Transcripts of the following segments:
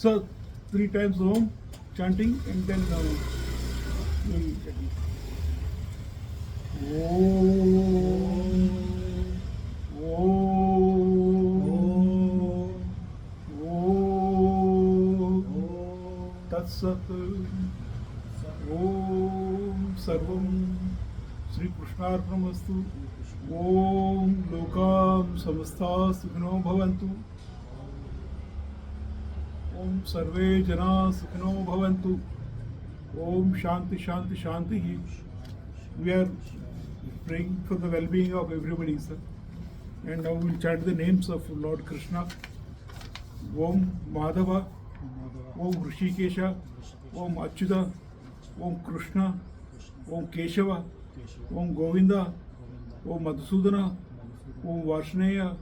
So 3 times Om chanting and then we'll chanting. Om. तत्सत् ओम सर्वं श्री कृष्णार्पणमस्तु। ओम लोकाः समस्ताः सुखिनो भवन्तु। ओम सर्वे जनाः सुखिनो भवन्तु। ओम शांति शांति शांति। We are praying for the well-being of everybody, sir. And now we will chant the names of Lord Krishna. Om Madhava, Om Hrishikesha, Om Achyuta, Om Krishna, Om Keshava, Om Govinda, Om Madhusudana, Om Varshaneya,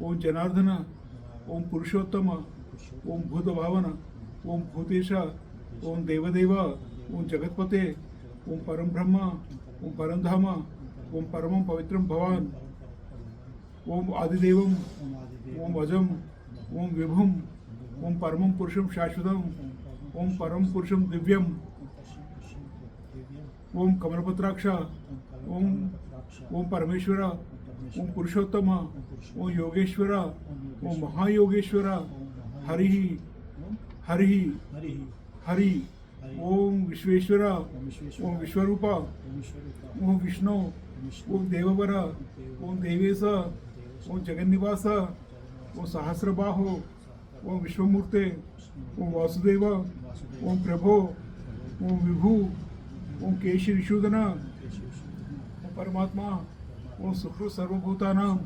Om Janardhana, Om Purushottama, Om Bhuta Bhavana, Om Bhutesha, Om Devadeva, Om Jagatpate, Om Param Brahma, Om Parandhama, Om Paramam Pavitram Bhavan, Om Adidevam, Om Ajam, Om Vibhum, Om Paramam Purusham Shashvatam, Om Param Purusham Divyam, Om Kamalapatraksha, Om Parameshwara, Om Purushottama, Om Yogeshwara, Om Mahayogeshwara, Harihi, Harihi, Hari, Om Vishweshwara, Om Vishwarupa, Om Vishnu, Om Devavara, Om Devesa, Om Jagannivasa, Om Sahasrabaho, Om Vishwamurte, Om Vasudeva, Om Prabho, Om Vibhu, Om Keshi Vishudana, Om Paramatma, Om Sukru Sarvabhutanam,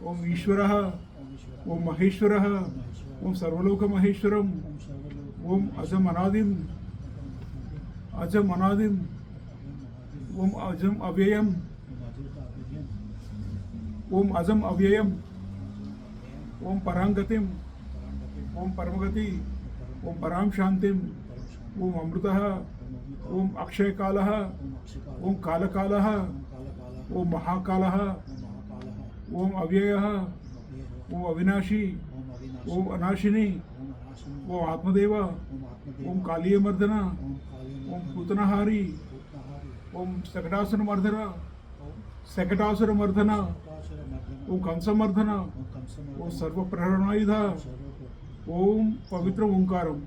Om Ishvaraha, Om Maheshwaraha, Om Sarvaloka Maheshwaram, Om Ajam Anadim, Ajam Anadim, Om Ajam Avyayam, Om Ajam Avyayam, Om Parangatim, Om Paramagati, Om Param Shantim, Om Amrutaha, Om Akshay Kalaha, Om Kalakalaha, Om Mahakalaha, Om Avyayaha, Om Avinashi, Om Anashini, Om Atmadeva, Om Kaliya Mardana, Om Putanahari, Om Sakatasura Mardana, Sakatasura Mardana, Om Kamsa Mardana, Om Sarva Praranayudha, Om Pavitra Omkaram,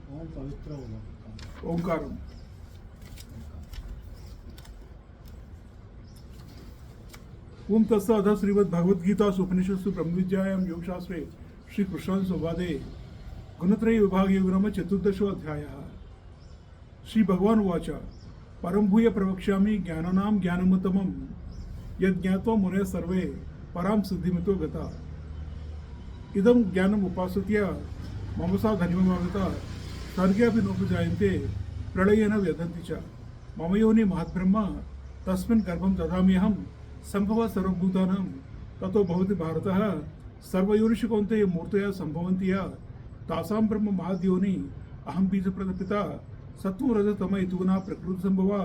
Omkaram. ओम तत्सत् अथ श्रीमद् भगवद गीता उपनिषत्सु ब्रह्मविद्यायां योगशास्त्रे श्री कृष्ण संवादे गुणत्रय विभाग योगनाम चतुर्दशो अध्यायः। श्री भगवान उवाच परम भूय प्रवक्ष्यामि ज्ञानानां ज्ञानमुत्तमं यद् ज्ञात्वा मुनयः सर्वे परां सिद्धिमितो गता। इदं ज्ञानम् उपाश्रित्य मम सा धनिममागता सर्गे अपि नोपजायन्ते प्रलयेन व्यधन्ति च। मम योनि महद्ब्रह्म तस्मिन् गर्भं ददाम्यहं संभव सर्वभूतानां ततो भवति भारतः। सर्वयोनिषु कौन्तेय मूर्तया संभवन्ति या तासां ब्रह्म महाद्योनि अहं बीजप्रदपिता। सत्त्वं रजतम इति गुणा प्रकृतिसम्भवा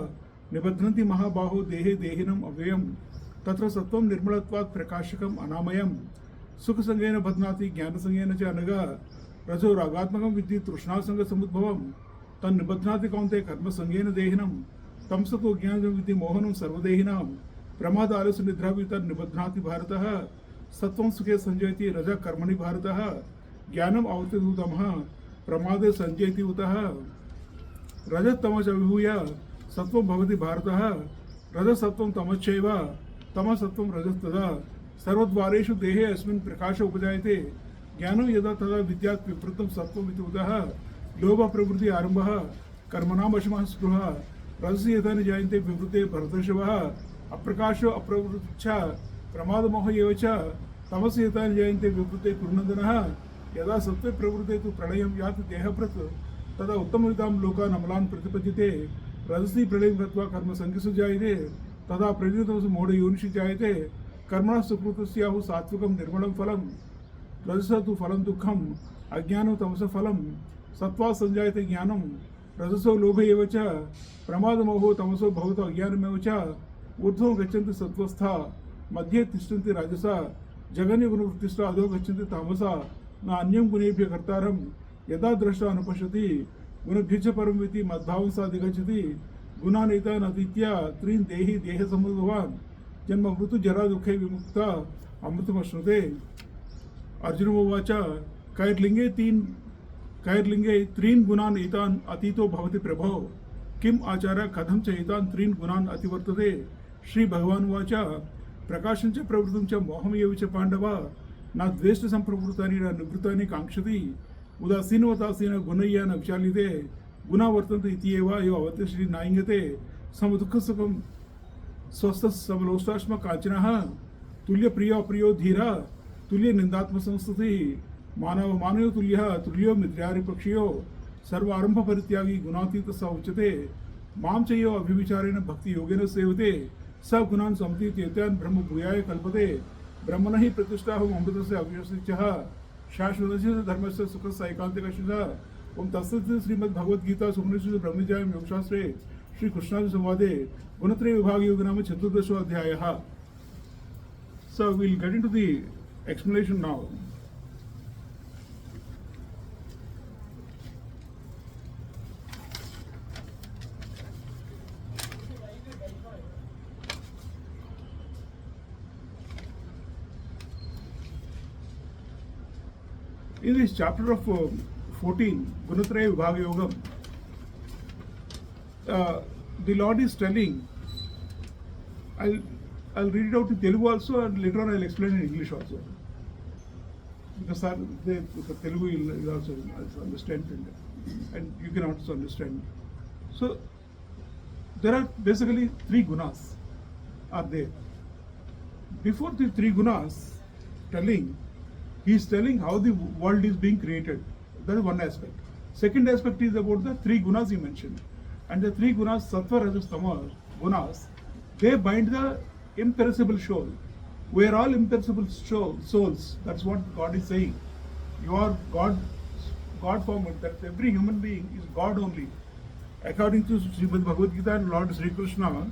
निबध्नन्ति महाबाहो देहे देहिनम् अव्ययम्। तत्र सत्त्वं निर्मलत्वात् प्रकाशकम् अनामयम्। सुखसंगेन बध्नाति ज्ञानसंगेन च अनघा। रजो रागात्मकं विद्धि तृष्णासंगसमुद्भवम् तन्निबध्नाति कौन्तेय कर्मसंगेन देहिनम्। तमसतो ज्ञानं विद्धि मोहनं सर्वदेहिनां। प्रमाद आलस्य निद्रा निबध्नाति भारतः। सत्वं सुखे संजयति रज कर्मणि भारतः। ज्ञानम् आवति तमः प्रमादे संजयति उतः। रजतमच विभूय सत्वं भवति भारतः। रजसत्वं तमश्चैव तमसत्वं रजस्तदा। सर्वद्वारेषु देहे अस्मिन् प्रकाश उपजायते। ज्ञानं यदा तदा विद्यात् विवृतं सत्वम् इति उतः। लोभ प्रवृत्ति आरम्भः कर्मणां वशमः स्पृहा। रजसि यदा न जायन्ते विवृते भरतर्षभः। अप्रकाशो अप्रवृत्तिश्च प्रमादमोह एव च। तमसि यथा जयन्ते विवृते कुरुनन्दनः। यदा सत्त्वे प्रवृत्ते तु प्रलयं याति देहभृत् तदा उत्तमविदां लोकान् अमलान् प्रतिपद्यते। रजसि प्रलयं गत्वा कर्मसङ्गिषु जायते तदा प्रनितमसु मूढयोनिषु जायते। कर्मणः सुकृतस्याहुः सात्विकं निर्मलं फलं। रजसः तु फलं दुःखम् अज्ञानं तमसः फलं। सत्त्वात् संजायते ज्ञानं रजसो लोभ एव च। प्रमादमोहो तमसो भवतो अज्ञानमेव च। ऊर्ध्वं गच्छन्ति सत्त्वस्था मध्ये तिष्ठन्ति राजसा। जगन्यगुणवृत्तिष्ठा अधो गच्छन्ति तामसा। न अन्यं गुणेभ्यः कर्तारं यदा दृष्टा अनुपश्यति गुणभ्यच परम विति मद्भावं सा अधिगच्छति गुणानेतान् अतीत्य त्रीन् देहि देह समुद्भवान् जन्म मृत्यु जरा दुःखे विमुक्ता अमृतमश्नुते। अर्जुन उवाच कैर्लिंगे त्रीन् गुणान् एतान् अतीतो भवति प्रभो किम आचार्य कथं च एतान् त्रीन् गुणान् अतिवर्तते। श्री भगवान् उवाच प्रकाशं च प्रवृत्तं च मोहमेव च पाण्डव न द्वेष्ट संप्रवृत्तानि न निवृत्तानि काङ्क्षति उदासीनवदासीन गुणय्या न विचाल्यते गुणा वर्तन्ते इत्येव यो अवतिष्ठति नायङ्गते समदुःखसुखं स्वस्थसमलोष्टाश्म काञ्चनः तुल्यप्रियो अप्रियो धीरा तुल्यनिन्दात्मसंस्तुतिः मानव मानयो तुल्यः तुल्यो मित्र्यारिपक्षियो सर्वारंभ परित्यागी गुणातीत स उच्यते मां च यो अभिविचारेण भक्ति योगेन सेवते स गुणान् समतीत्येतान् ब्रह्म भूयाय कल्पते ब्रह्मण हि प्रतिष्ठाहम् अमृतस्य अव्यवस्थितः शाश्वतस्य धर्मस्य सुखस्य एकान्तिकस्य। ओम तत्सत् श्रीमद्भगवद्गीता उपनिषत्सु ब्रह्मविद्यायां योगशास्त्रे श्रीकृष्णार्जुन संवादे गुणत्रय विभाग योग नाम 14 अध्यायः। So we'll get into the explanation now. In this chapter of 14, Gunatraya Vibhaga Yogam, the Lord is telling, I'll read it out in Telugu also, and later on I'll explain in English also. Because the Telugu will also understand, and you can also understand. So there are basically three gunas are there. Before the three gunas, he is telling how the world is being created. That is one aspect. Second aspect is about the three gunas he mentioned. And the three gunas, sattva, rajas, tamas, gunas, they bind the imperishable soul. We are all imperishable souls. That's what God is saying. You are God form. That every human being is God only. According to Srimad Bhagavad Gita and Lord Sri Krishna,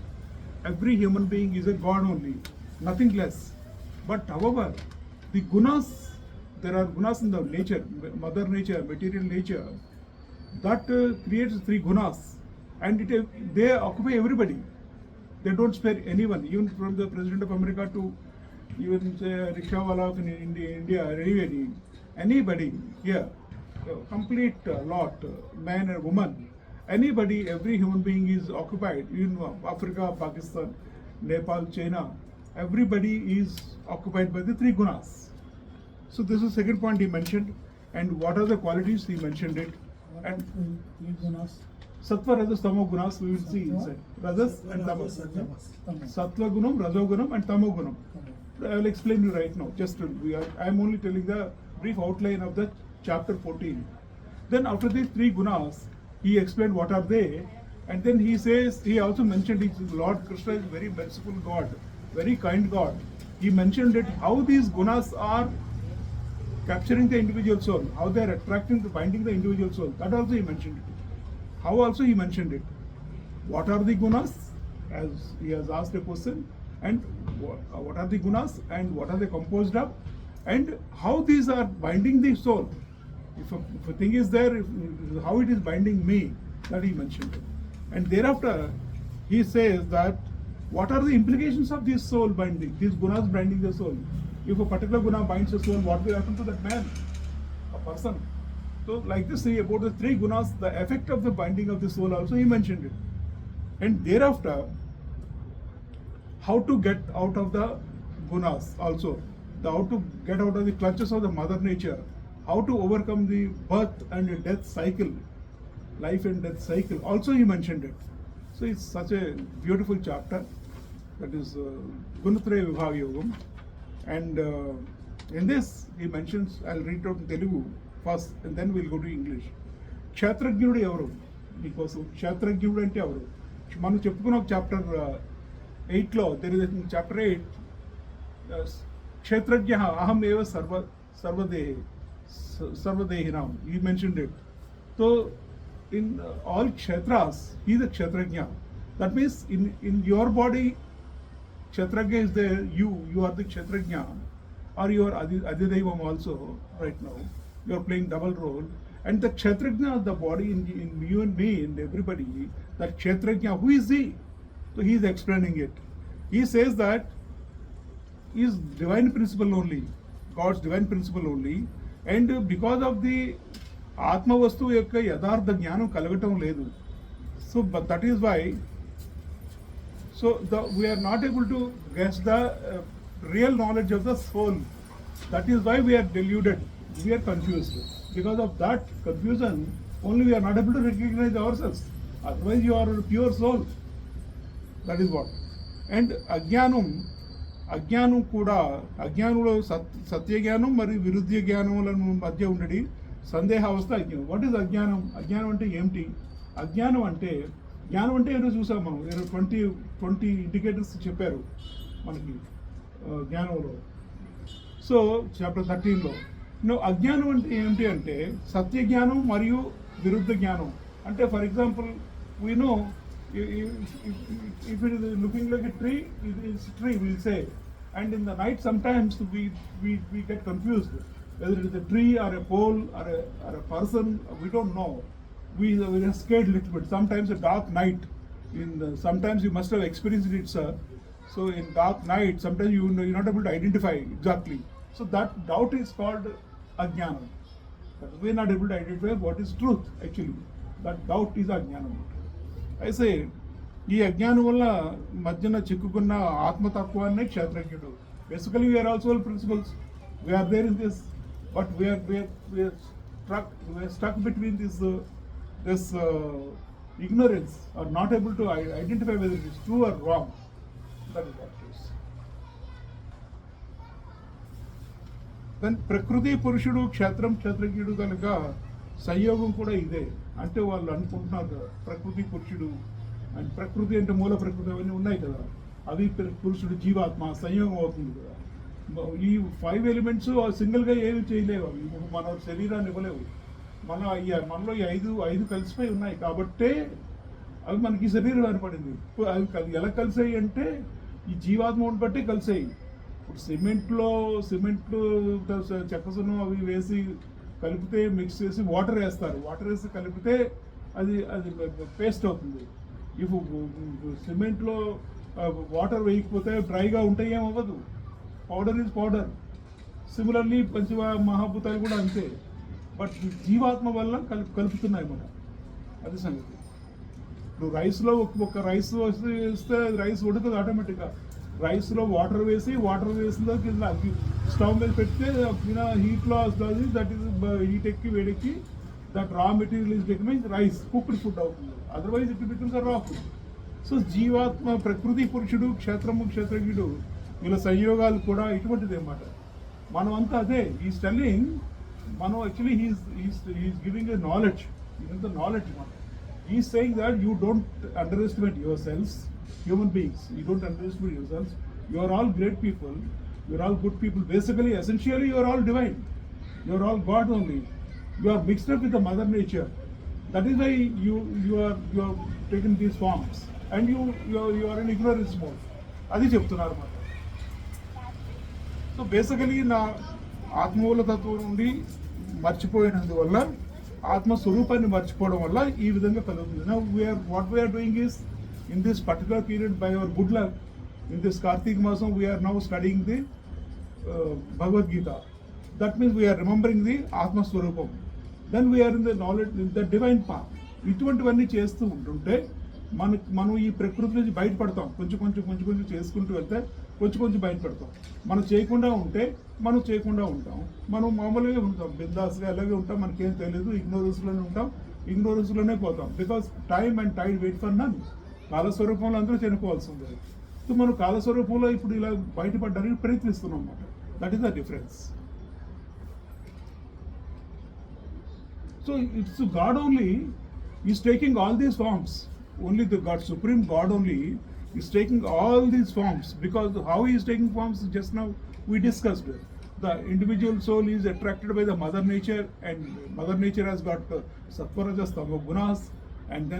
every human being is a God only, nothing less. But however, the gunas, there are gunas in the nature, mother nature, material nature, that creates three gunas, and they occupy everybody. They don't spare anyone, even from the President of America to even say rickshawala in India, anybody here, complete lot, man and woman, anybody, every human being is occupied. In Africa, Pakistan, Nepal, China, everybody is occupied by the three gunas. So this is the second point he mentioned. And what are the qualities? He mentioned it. And Sattva, Rajas, Tamo gunas we will see inside. Rajas and Tamas. Sattva gunam, Rajo gunam and Tamo gunam. I will explain you right now. I am only telling the brief outline of the chapter 14. Then after these three gunas, he explained what are they. And then he says, he also mentioned Lord Krishna is very merciful God, very kind God. He mentioned it, how these gunas are capturing the individual soul, how they are attracting, binding the individual soul. That also he mentioned it. How also he mentioned it. What are the gunas? As he has asked a question. And what are the gunas and what are they composed of? And how these are binding the soul. If a thing is there, how it is binding me, that he mentioned it. And thereafter, he says that what are the implications of this soul binding, these gunas binding the soul. If a particular guna binds the soul, what will happen to that man, a person? So like this, about the three gunas, the effect of the binding of the soul also he mentioned it. And thereafter, how to get out of the gunas also, how to get out of the clutches of the mother nature, how to overcome the birth and death cycle, life and death cycle, also he mentioned it. So it's such a beautiful chapter, that is Gunatraya Vibhaga Yogam. And in this he mentions, I'll read it out in Telugu first and then we'll go to English. క్షేత్రజ్ఞుడు ఎవరు మీకోసం, క్షేత్రజ్ఞుడు అంటే ఎవరు? మనం చెప్పుకున్న chapter 8లో, there is chapter 8, క్షేత్రజ్ఞ అహం ఏవ sarvadehinam, he mentioned it. So in all kshetras, he is a kshetrajna. That means in your body, kshetrajna is there, you are the kshetrajna, or you are Adidaivam also right now. You are playing double role. And the Kshatrajna of the body in you and me, in everybody, that Kshatrajna, who is he? So he is explaining it. He says that he is divine principle only, God's divine principle only, and because of the Atma Vastu యొక్క యథార్థ జ్ఞానం కలగటం లేదు. So but that is why we are not able to guess the real knowledge of the soul. That is why we are deluded, we are confused. Because of that confusion only we are not able to recognize ourselves. Otherwise you are a pure soul. That is what. And అజ్ఞానం కూడా, అజ్ఞానంలో సత్యజ్ఞానం మరియు విరుద్ధ జ్ఞానముల మధ్య ఉండడి సందేహావస్థ అజ్ఞానం. What is అజ్ఞానం? అజ్ఞానం అంటే ఏమిటి? జ్ఞానం అంటే ఏదో చూసాం మనం. 20 ఇండికేటర్స్ చెప్పారు మనకి జ్ఞానంలో. సో చాప్టర్ 13లో అజ్ఞానం అంటే ఏమిటి అంటే సత్య జ్ఞానం మరియు విరుద్ధ జ్ఞానం. అంటే for example we know if it is looking like a tree, it is tree, we'll say. And in the night sometimes we get confused whether it is a tree or a pole or a person, we don't know. We are scared a little bit. Sometimes a dark night, sometimes you must have experienced it, sir. So in dark night sometimes you're not able to identify exactly. So that doubt is called ajnanam. But we are not able to identify what is truth actually. That doubt is ajnanam. అయితే ఈ అజ్ఞానం వల్ల మధ్యన చిక్కుకున్న ఆత్మతత్వాన్ని క్షేత్రజ్ఞుడు. Basically we're also principles, we're there in this, but we're struck between this ignorance, or not able to identify whether it is true or wrong. That is what it is. Then ప్రకృతి పురుషుడు క్షేత్రజ్ఞుడు కనుక సంయోగం కూడా ఇదే. అంటే వాళ్ళు అనుకుంటున్నారు ప్రకృతి పురుషుడు అండ్ ప్రకృతి అంటే మూల ప్రకృతి అవన్నీ ఉన్నాయి కదా, అవి పురుషుడు జీవాత్మ సంయోగం అవుతుంది కదా. ఈ 5 ఎలిమెంట్స్ సింగిల్గా ఏమి చేయలేవు, అవి మన శరీరాన్ని ఇవ్వలేవు. మనలో ఈ ఐదు కలిసిపోయి ఉన్నాయి కాబట్టే అవి మనకి శరీరం ఏర్పడింది. అవి ఎలా కలిసాయి అంటే ఈ జీవాత్మను బట్టి కలిసాయి. ఇప్పుడు సిమెంట్లో చెక్కసును అవి వేసి కలిపితే మిక్స్ చేసి వాటర్ వేస్తారు, వాటర్ వేసి కలిపితే అది పేస్ట్ అవుతుంది. ఇఫ్ సిమెంట్లో వాటర్ వేయకపోతే డ్రైగా ఉంటాయి, ఏమవ్వదు, పౌడర్ ఈజ్ పౌడర్. సిమిలర్లీ పంచ మహాభూతాలు కూడా అంతే. బట్ జీవాత్మ వల్ల కలుపుతున్నాయి మనం, అది సంగతి. ఇప్పుడు రైస్లో ఒక రైస్ వేస్తే రైస్ ఉడకదు ఆటోమేటిక్గా. రైస్లో వాటర్ వేసిన కింద స్టవ్ మీద పెడితే హీట్లో వస్తుంది. దట్ ఈస్ హీట్ ఎక్కి వేడెక్కి that raw material is becoming rice, cooked food అవుతుంది. Otherwise it becomes raw food. So జీవాత్మ, ప్రకృతి పురుషుడు, క్షేత్రజ్ఞుడు, వీళ్ళ సంయోగాలు కూడా ఇటువంటిది అన్నమాట. మనం అంతా అదే. ఈజ్ టెల్లింగ్, మనం actually he's giving a knowledge, ఇదంతా నాలెడ్జ్ మాట. He's saying that you don't underestimate yourselves, human beings. You don't underestimate yourselves. You are all great people. You are all good people. Basically, essentially, you are all divine. You are all God only. You are mixed up with the mother nature. That is why you are taken these forms, and you are in ignorance mode. Adi cheptunnaru మాట. So basically, నా ఆత్మూల తత్వం నుండి మర్చిపోయినందువల్ల, ఆత్మస్వరూపాన్ని మర్చిపోవడం వల్ల ఈ విధంగా కలుగుతుంది. Now what we are doing is, in this particular period, by our good luck, in this Kartik Masam, we are now studying the Bhagavad Gita. That means we are remembering the Atma Swarupam. Then we are in the knowledge, in the divine path. ఇటువంటివన్నీ చేస్తూ ఉంటుంటే మనం ఈ ప్రకృతి నుంచి బయటపడతాం. కొంచెం చేసుకుంటూ వెళ్తే కొంచెం బయటపడతాం. మనం చేయకుండా ఉంటే మనం చేయకుండా ఉంటాం. మనం మామూలుగా ఉంటాం, బిందాస్గా అలాగే ఉంటాం, మనకేం తెలియదు, ఇగ్నోరెన్స్లోనే పోతాం. Because time and tide wait for none. కాలస్వరూపంలో అందరూ చనిపోవాల్సి ఉంది. సో మనం కాలస్వరూపంలో ఇప్పుడు ఇలా బయటపడడానికి ప్రయత్నిస్తున్నాం అన్నమాట. That is the difference. So it's God only is taking all these forms. Only the God, Supreme God only, is taking all these forms. Because how he is taking forms, just now we discussed. The individual soul is attracted by the mother nature, and mother nature has got sattva rajas tamo gunas, and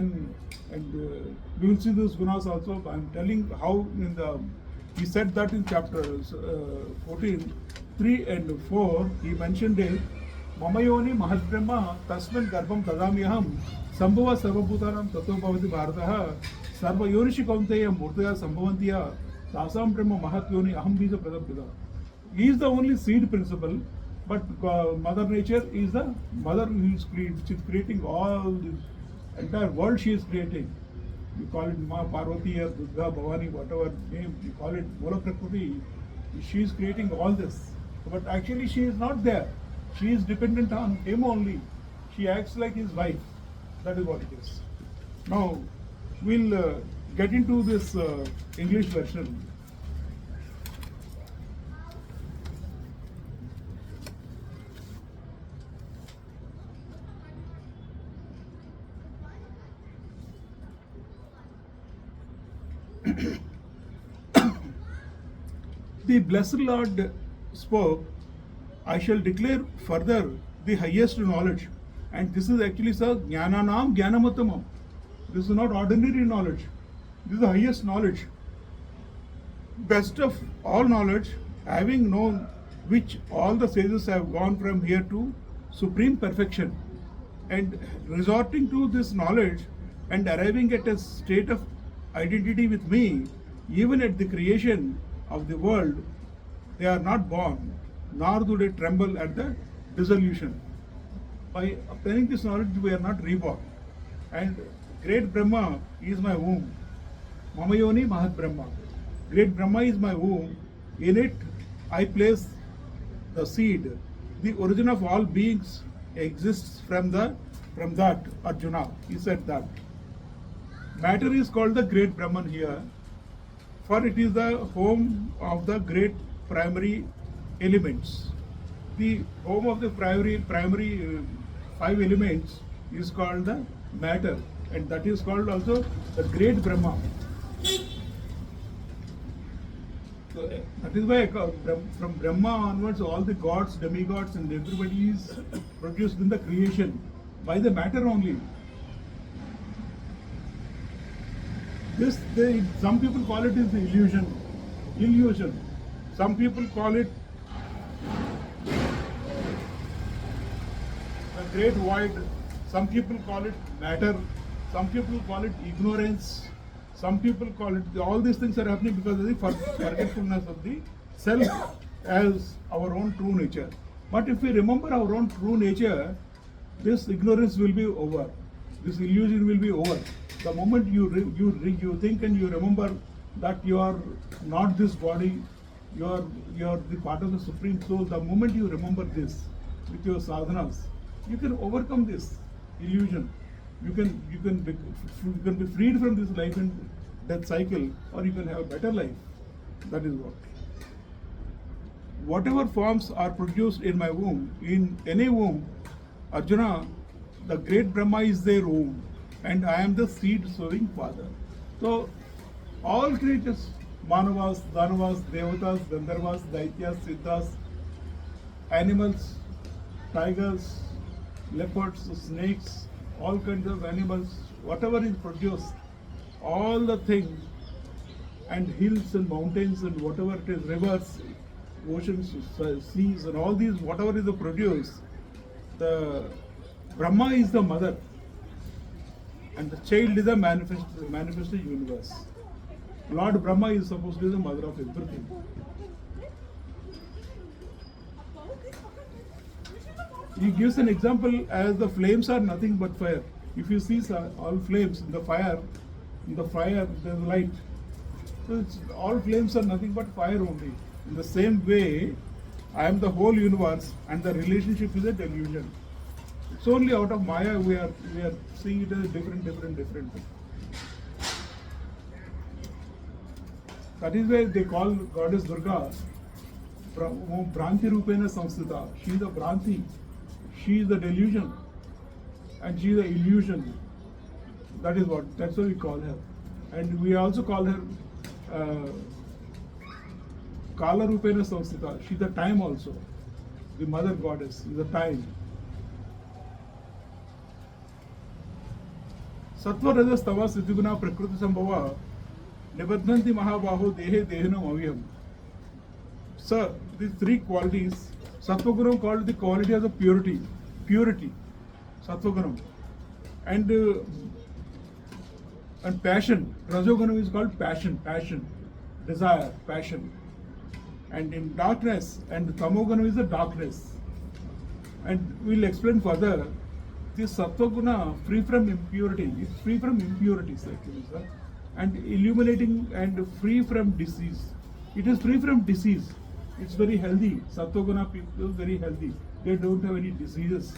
we will see those gunas also. I am telling how he said that in chapter 14, 3 and 4, he mentioned it. ममयोनि महद्ब्रह्म तस्मिन् गर्भं ददाम्यहं संभव सर्वभूतानां ततो भवति भारतः सर्वयोनिषु कौन्तेय मूर्तया संभवन्ति तासां ब्रह्म महत्योनि अहं बीज प्रदपिता. He is the only seed principle, but Mother Nature is the mother who is creating all this entire world. She is creating. You call it Ma Parvati or Durga, Bhavani, whatever name you call it, Mola Prakriti. She is creating all this, but actually she is not there. She is dependent on him only. She acts like his wife. That is what it is. Now we'll get into this English version. The blessed Lord spoke, I shall declare further the highest knowledge. And this is actually Jnananam Jnanamattamam. This is not ordinary knowledge. This is the highest knowledge. Best of all knowledge, having known which all the sages have gone from here to supreme perfection. And resorting to this knowledge and arriving at a state of identity with me, even at the creation of the world, they are not born, nor do they tremble at the dissolution. By obtaining this knowledge, we are not reborn. And great Brahma is my womb. Mamayoni Mahat Brahma. Great Brahma is my womb. In it, I place the seed. The origin of all beings exists from that, Arjuna. He said that. Matter is called the great Brahman here, for it is the home of the great primary elements. The home of the primary five elements is called the matter, and that is called also the great Brahma. So that is why from Brahma onwards all the gods, demigods and everybody is produced in the creation by the matter only. Some people call it is the illusion. Some people call it the great void. Some people call it matter. Some people call it ignorance. Some people call it, all these things are happening because of the forgetfulness of the self as our own true nature. But if we remember our own true nature, this ignorance will be over. This illusion will be over. The moment you think and you remember that you are not this body, you are the part of the Supreme Soul. The moment you remember this with your sadhanas, you can overcome this illusion. You can be freed from this life and death cycle, or you can have a better life. That is what. Whatever forms are produced in my womb, in any womb, Arjuna, the great Brahma is their womb, and I am the seed-sowing father. So, all creatures, Manavas, Danavas, Devatas, Gandharvas, Daityas, Siddhas, animals, tigers, leopards, snakes, all kinds of animals, whatever is produced, all the things, and hills and mountains and whatever it is, rivers, oceans, seas, and all these, whatever is the produce, the Brahma is the mother, and the child is the manifested universe. Lord Brahma is supposed to be the mother of everything. He gives an example as the flames are nothing but fire. If you see all flames in the fire there is light. So all flames are nothing but fire only. In the same way, I am the whole universe, and the relationship is a delusion. It's only out of Maya we are seeing it as different. That is why they call Goddess Durga Bhranti Rupena Samsthita. She is the Bhranti, she is the delusion, and she is the illusion. That's why we call her. And we also call her Kala Rupena Samsthita. She is the time also. The mother goddess is the time. Sattva Rajas Tava Siddhiguna Prakriti Sambhava Nibadhanti Mahabaho Dehe Dehanam Avyam. So these three qualities, Sattvagunam called the quality as a purity, Sattvagunam. And passion, Rajogunam is called passion, desire, passion. And in darkness, and Tamogunam is the darkness. And we'll explain further. This Sattva-guna, free from impurity, it's free from impurities actually, sir. And illuminating and free from disease. It is free from disease. It's very healthy. Sattva-guna people very healthy. They don't have any diseases.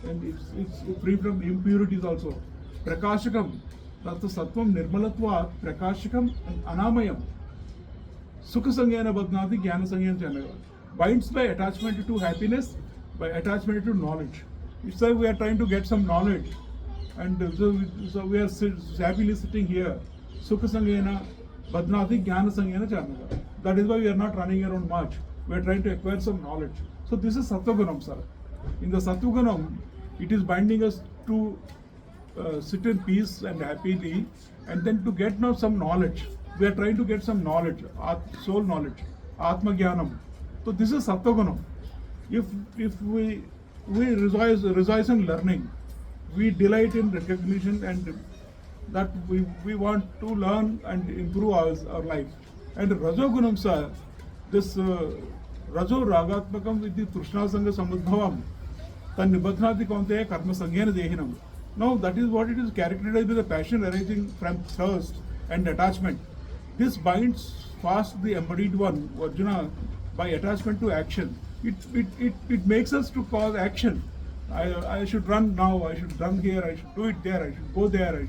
And it's free from impurities also. Prakashakam, Tattva Sattvam Nirmalatva, Prakashakam and Anamayam. Sukha Sangyana Badnati, Jnana Sangyana Chanaga. Binds by attachment to happiness, by attachment to knowledge. It's like we are trying to get some knowledge, and so we are happily sitting here. Sukha Sangyana Badnati, Jnana Sangyana Chanaga. That is why we are not running around much. We are trying to acquire some knowledge. So this is Sattvagunam, sir. In the Sattvagunam, it is binding us to sit in peace and happily, and then to get now some knowledge. We are trying to get some knowledge, soul knowledge, Atma Jnanam. So this is Sattvagunam. If we rejoice in learning, we delight in recognition, and that we want to learn and improve our life. And Rajogunam, sir, this Rajo Ragatmakam with the Trishna Sangha Samudbhavam, Tan Nibadhnati Kaunteya Karma Sangyana Dehinam. Now that is what it is characterized by the passion arising from thirst and attachment. This binds fast the embodied one, Arjuna, by attachment to action. It makes us to cause action. I should run now, I should run here, I should do it there, I should go there.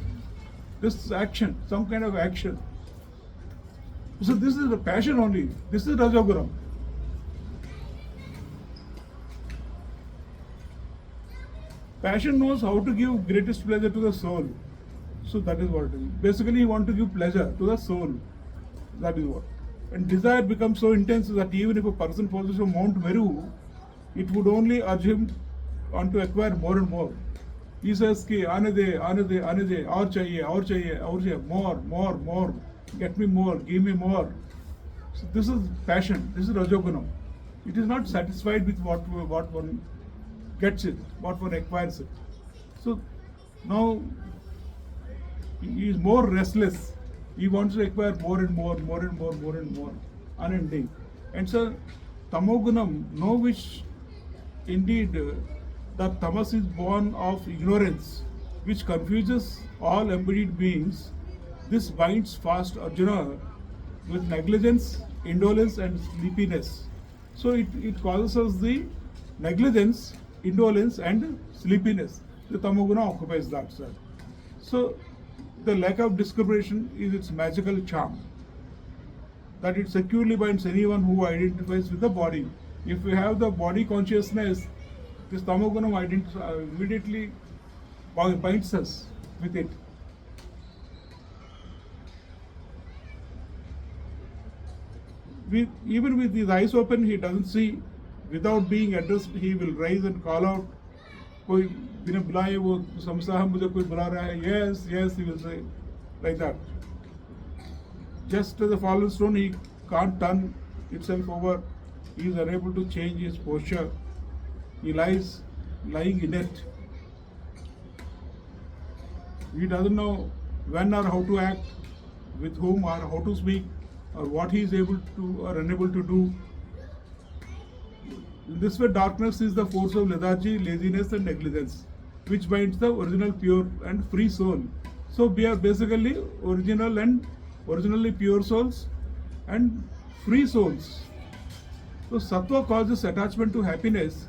This action, some kind of action. So this is the passion only. This is Rajogunam. Passion knows how to give greatest pleasure to the soul. So that is what it is. Basically, you want to give pleasure to the soul. That is what. And desire becomes so intense that even if a person possesses a Mount Meru, it would only urge him on to acquire more and more. He says, "Ki aane de, aur chahiye, more, get me more, give me more." So this is passion. This is Rajogunam. It is not satisfied with what one gets it, what one acquires it. So now he is more restless. He wants to acquire more and more, unending. And so Tamogunam, know which indeed that tamas is born of ignorance, which confuses all embodied beings. This binds fast Arjuna with negligence, indolence and sleepiness. So it causes us the negligence, indolence and sleepiness. The Tamoguna occupies that, sir. So the lack of discrimination is its magical charm, that it securely binds anyone who identifies with the body. If we have the body consciousness, this Tamogunam immediately binds us with it. Even with his eyes open, he doesn't see. Without being addressed, he will rise and call out, "Koi bina bulaye wo samsaha mujhe koi bula raha hai." Yes, he will say like that. Just as a fallen stone, he can't turn itself over. He is unable to change his posture. He lies lying inert. He doesn't know when or how to act, with whom or how to speak, or what he is able to or unable to do. In this way, darkness is the force of lethargy, laziness and negligence, which binds the original pure and free soul. So we are basically originally pure souls and free souls. So Sattva causes attachment to happiness,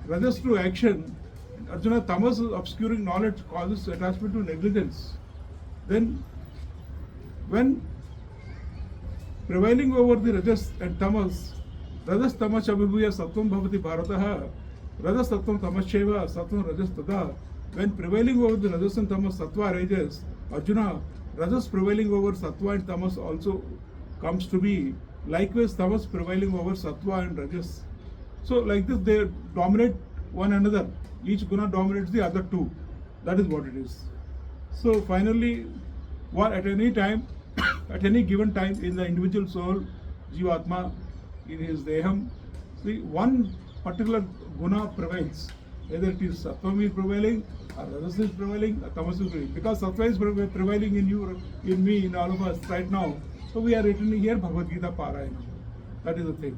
Rajas to action. Arjuna, Tamas, obscuring knowledge, causes attachment to negligence. Then when prevailing over the Rajas and Tamas, Rajas Tamas Abhibhuya Sattvam Bhavati Bharataha, Rajas Sattvam Tamasheva, Sattvam Rajas Tada. When prevailing over the Rajas and Tamas, Sattva arises, Arjuna, Rajas prevailing over Sattva and Tamas also comes to be. Likewise, Tamas prevailing over Sattva and Rajas. So like this, they dominate one another. Each guna dominates the other two. That is what it is. So finally, at any time, at any given time in the individual soul, Jivatma, in his Deham, see, one particular guna prevails. Whether it is sattvam is prevailing, or rajas is prevailing, or tamas is prevailing. Because sattva is prevailing in you, in me, in all of us right now. So we are returning here Bhagavad Gita Parayana. That is the thing.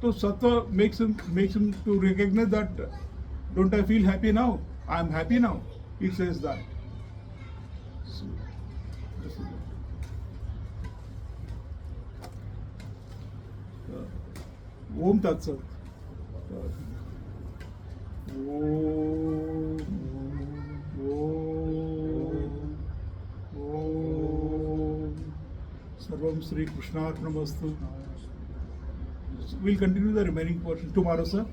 So sattva makes him to recognize that, don't I feel happy now? I am happy now. It says that. So, this is it. Om Tat Sat. Om Sarvam Sri Krishnarpnamastu. We'll continue the remaining portion tomorrow, sir.